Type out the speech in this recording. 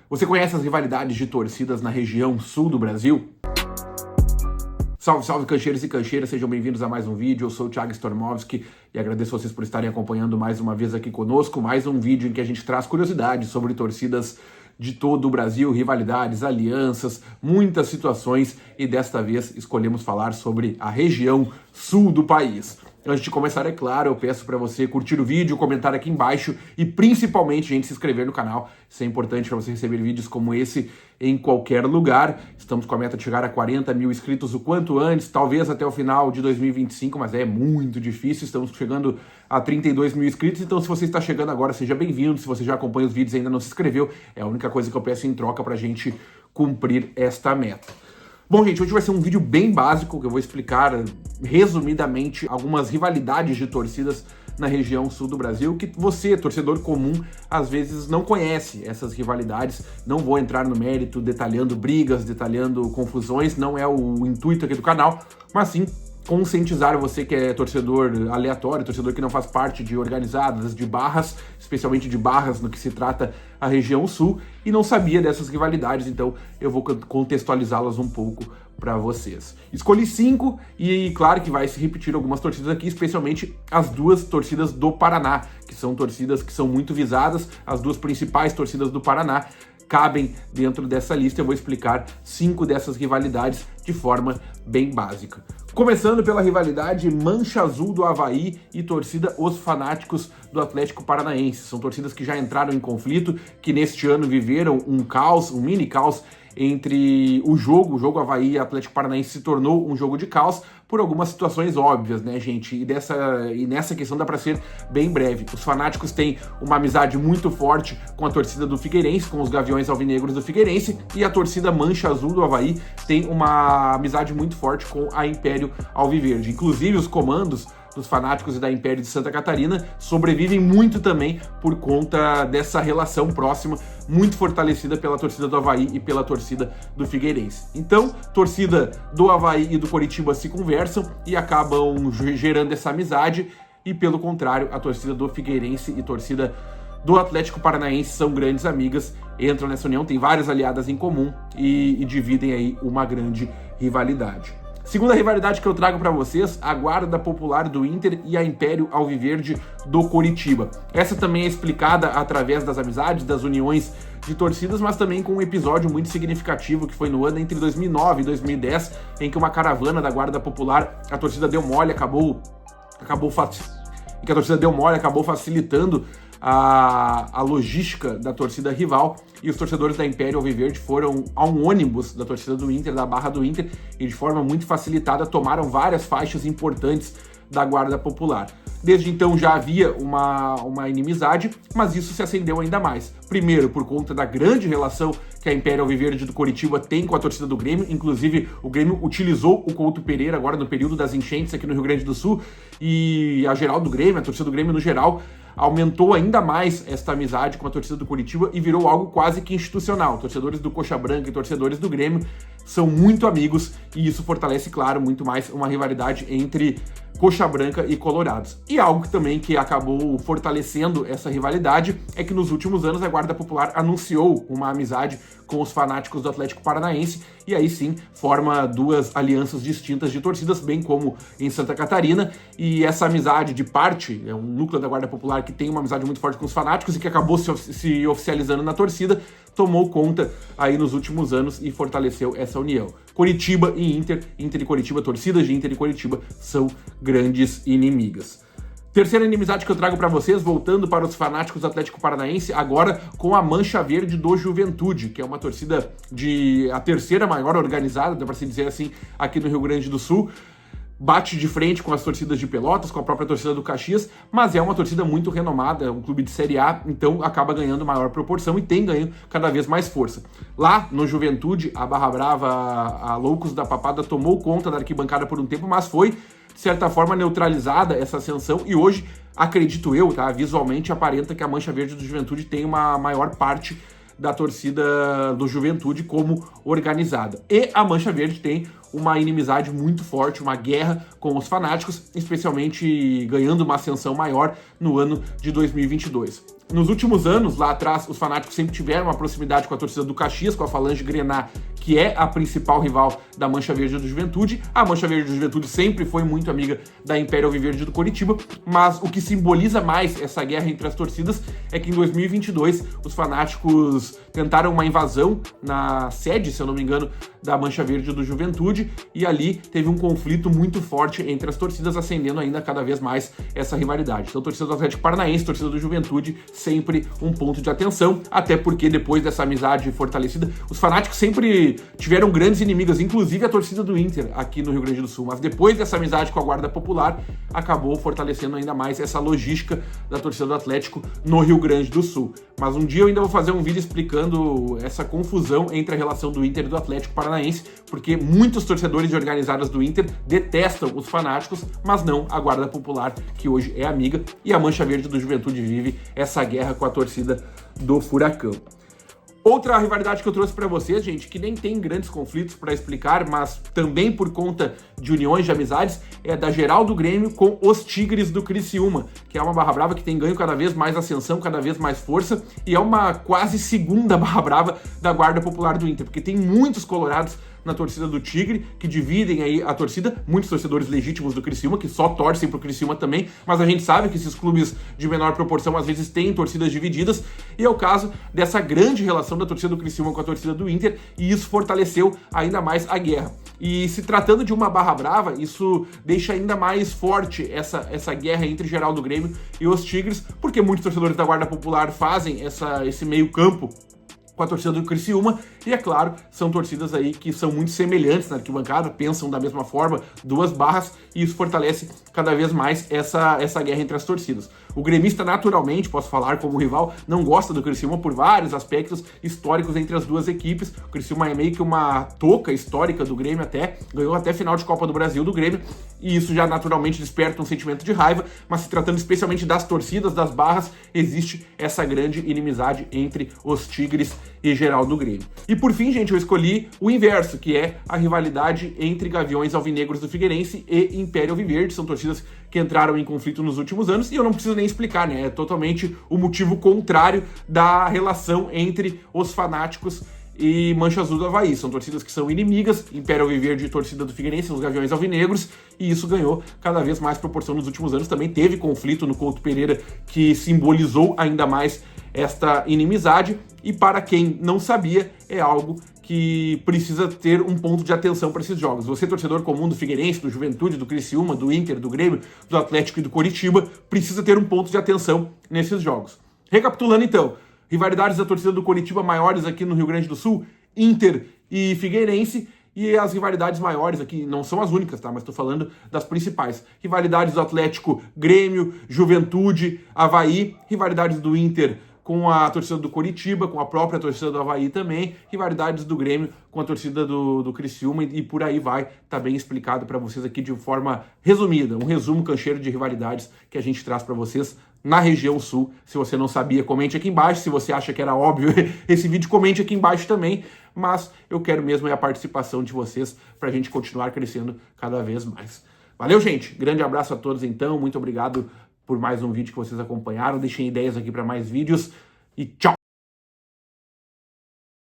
Você conhece as rivalidades de torcidas na região sul do Brasil? Salve, salve, cancheiros e cancheiras, sejam bem-vindos a mais um vídeo. Eu sou o Thiago Stormovski e agradeço vocês por estarem acompanhando mais uma vez aqui conosco, mais um vídeo em que a gente traz curiosidades sobre torcidas de todo o Brasil, rivalidades, alianças, muitas situações, e desta vez escolhemos falar sobre a região sul do país. Antes de começar, é claro, eu peço para você curtir o vídeo, comentar aqui embaixo e principalmente, gente, se inscrever no canal. Isso é importante para você receber vídeos como esse em qualquer lugar. Estamos com a meta de chegar a 40 mil inscritos o quanto antes, talvez até o final de 2025, mas é muito difícil. Estamos chegando a 32 mil inscritos, então se você está chegando agora, seja bem-vindo. Se você já acompanha os vídeos e ainda não se inscreveu, é a única coisa que eu peço em troca para a gente cumprir esta meta. Bom, gente, hoje vai ser um vídeo bem básico, que eu vou explicar resumidamente algumas rivalidades de torcidas na região sul do Brasil, que você, torcedor comum, às vezes não conhece essas rivalidades. Não vou entrar no mérito detalhando brigas, detalhando confusões, não é o intuito aqui do canal, mas sim conscientizar você que é torcedor aleatório, torcedor que não faz parte de organizadas, de barras, especialmente de barras no que se trata a região sul, e não sabia dessas rivalidades, então eu vou contextualizá-las um pouco para vocês. Escolhi 5 e claro que vai se repetir algumas torcidas aqui, especialmente as duas torcidas do Paraná, que são torcidas que são muito visadas, as duas principais torcidas do Paraná cabem dentro dessa lista. Eu vou explicar 5 dessas rivalidades de forma bem básica. Começando pela rivalidade Mancha Azul do Avaí e torcida Os Fanáticos do Atlético Paranaense. São torcidas que já entraram em conflito, que neste ano viveram um caos, um mini caos entre o jogo Avaí e Atlético Paranaense se tornou um jogo de caos por algumas situações óbvias, né, gente? E nessa questão dá para ser bem breve. Os Fanáticos têm uma amizade muito forte com a torcida do Figueirense, com os Gaviões Alvinegros do Figueirense, e a torcida Mancha Azul do Avaí tem uma amizade muito forte com a Império Alviverde. Inclusive, os comandos dos Fanáticos e da Império de Santa Catarina sobrevivem muito também por conta dessa relação próxima, muito fortalecida pela torcida do Avaí e pela torcida do Figueirense. Então, torcida do Avaí e do Coritiba se conversam e acabam gerando essa amizade, e pelo contrário, a torcida do Figueirense e torcida do Atlético Paranaense são grandes amigas, entram nessa união, têm várias aliadas em comum e dividem aí uma grande rivalidade. Segunda rivalidade que eu trago para vocês, a Guarda Popular do Inter e a Império Alviverde do Coritiba. Essa também é explicada através das amizades, das uniões de torcidas, mas também com um episódio muito significativo que foi no ano entre 2009 e 2010, em que uma caravana da Guarda Popular, a torcida deu mole, acabou facilitando a logística da torcida rival, e os torcedores da Império Alviverde foram a um ônibus da torcida do Inter, da barra do Inter, e de forma muito facilitada tomaram várias faixas importantes da Guarda Popular. Desde então já havia uma inimizade, mas isso se acendeu ainda mais. Primeiro, por conta da grande relação que a Império Alviverde do Coritiba tem com a torcida do Grêmio. Inclusive, o Grêmio utilizou o Couto Pereira agora no período das enchentes aqui no Rio Grande do Sul, e a geral do Grêmio, a torcida do Grêmio no geral, aumentou ainda mais esta amizade com a torcida do Coritiba e virou algo quase que institucional. Torcedores do Coxa Branca e torcedores do Grêmio são muito amigos, e isso fortalece, claro, muito mais uma rivalidade entre Coxa Branca e Colorados. E algo também que acabou fortalecendo essa rivalidade é que nos últimos anos a Guarda Popular anunciou uma amizade com os Fanáticos do Atlético Paranaense, e aí sim forma duas alianças distintas de torcidas, bem como em Santa Catarina. E essa amizade de parte, é um núcleo da Guarda Popular que tem uma amizade muito forte com os Fanáticos e que acabou se oficializando na torcida, tomou conta aí nos últimos anos e fortaleceu essa união. Coritiba e Inter e Coritiba, torcidas de Inter e Coritiba são grandes inimigas. Terceira inimizade que eu trago para vocês, voltando para os Fanáticos do Atlético Paranaense, agora com a Mancha Verde do Juventude, que é uma torcida a terceira maior organizada, dá para se dizer assim, aqui no Rio Grande do Sul. Bate de frente com as torcidas de Pelotas, com a própria torcida do Caxias, mas é uma torcida muito renomada, é um clube de Série A, então acaba ganhando maior proporção e tem ganho cada vez mais força. Lá no Juventude, a Barra Brava, a Loucos da Papada, tomou conta da arquibancada por um tempo, mas foi, de certa forma, neutralizada essa ascensão, e hoje, acredito eu, tá, visualmente aparenta que a Mancha Verde do Juventude tem uma maior parte da torcida do Juventude como organizada. E a Mancha Verde tem uma inimizade muito forte, uma guerra com os Fanáticos, especialmente ganhando uma ascensão maior no ano de 2022. Nos últimos anos, lá atrás, os fanáticos sempre tiveram uma proximidade com a torcida do Caxias, com a Falange Grená, que é a principal rival da Mancha Verde do Juventude. A Mancha Verde do Juventude sempre foi muito amiga da Império Alviverde do Coritiba, mas o que simboliza mais essa guerra entre as torcidas é que em 2022 os fanáticos tentaram uma invasão na sede, se eu não me engano, da Mancha Verde do Juventude, e ali teve um conflito muito forte entre as torcidas, acendendo ainda cada vez mais essa rivalidade. Então, torcida do Atlético Paranaense, torcida do Juventude, sempre um ponto de atenção, até porque depois dessa amizade fortalecida, os fanáticos sempre tiveram grandes inimigas, inclusive a torcida do Inter aqui no Rio Grande do Sul, mas depois dessa amizade com a Guarda Popular, acabou fortalecendo ainda mais essa logística da torcida do Atlético no Rio Grande do Sul. Mas um dia eu ainda vou fazer um vídeo explicando essa confusão entre a relação do Inter e do Atlético Paranaense, porque muitos torcedores de organizadas do Inter detestam os fanáticos, mas não a Guarda Popular, que hoje é amiga, e a Mancha Verde do Juventude vive essa guerra com a torcida do Furacão. Outra rivalidade que eu trouxe para vocês, gente, que nem tem grandes conflitos para explicar, mas também por conta de uniões, de amizades, é da Geral do Grêmio com os Tigres do Criciúma, que é uma barra brava que tem ganho cada vez mais ascensão, cada vez mais força, e é uma quase segunda barra brava da Guarda Popular do Inter, porque tem muitos colorados na torcida do Tigre, que dividem aí a torcida, muitos torcedores legítimos do Criciúma, que só torcem pro Criciúma também, mas a gente sabe que esses clubes de menor proporção às vezes têm torcidas divididas, e é o caso dessa grande relação da torcida do Criciúma com a torcida do Inter, e isso fortaleceu ainda mais a guerra. E se tratando de uma barra brava, isso deixa ainda mais forte essa guerra entre Geral do Grêmio e os Tigres, porque muitos torcedores da Guarda Popular fazem esse meio campo com a torcida do Criciúma, e é claro, são torcidas aí que são muito semelhantes na arquibancada, pensam da mesma forma, duas barras, e isso fortalece cada vez mais essa guerra entre as torcidas. O gremista, naturalmente, posso falar como rival, não gosta do Criciúma por vários aspectos históricos entre as duas equipes. O Criciúma é meio que uma toca histórica do Grêmio, ganhou até final de Copa do Brasil do Grêmio, e isso já naturalmente desperta um sentimento de raiva, mas se tratando especialmente das torcidas, das barras, existe essa grande inimizade entre os Tigres e Geral do Grêmio. E por fim, gente, eu escolhi o inverso, que é a rivalidade entre Gaviões Alvinegros do Figueirense e Império Alviverde. São torcidas que entraram em conflito nos últimos anos, e eu não preciso nem explicar, né? É totalmente o motivo contrário da relação entre os fanáticos e Mancha Azul do Avaí. São torcidas que são inimigas, Império Alviverde e torcida do Figueirense, os Gaviões Alvinegros, e isso ganhou cada vez mais proporção nos últimos anos. Também teve conflito no Couto Pereira, que simbolizou ainda mais esta inimizade, e para quem não sabia, é algo que precisa ter um ponto de atenção para esses jogos. Você, torcedor comum do Figueirense, do Juventude, do Criciúma, do Inter, do Grêmio, do Atlético e do Coritiba, precisa ter um ponto de atenção nesses jogos. Recapitulando então, rivalidades da torcida do Coritiba maiores aqui no Rio Grande do Sul, Inter e Figueirense, e as rivalidades maiores aqui, não são as únicas, tá? Mas estou falando das principais. Rivalidades do Atlético, Grêmio, Juventude, Avaí, rivalidades do Inter com a torcida do Coritiba, com a própria torcida do Avaí também, rivalidades do Grêmio com a torcida do Criciúma, e por aí vai, tá bem explicado para vocês aqui de forma resumida, um resumo cancheiro de rivalidades que a gente traz para vocês na região sul. Se você não sabia, comente aqui embaixo. Se você acha que era óbvio esse vídeo, comente aqui embaixo também, mas eu quero mesmo a participação de vocês para a gente continuar crescendo cada vez mais. Valeu, gente! Grande abraço a todos então, muito obrigado por mais um vídeo que vocês acompanharam. Deixem ideias aqui para mais vídeos e tchau!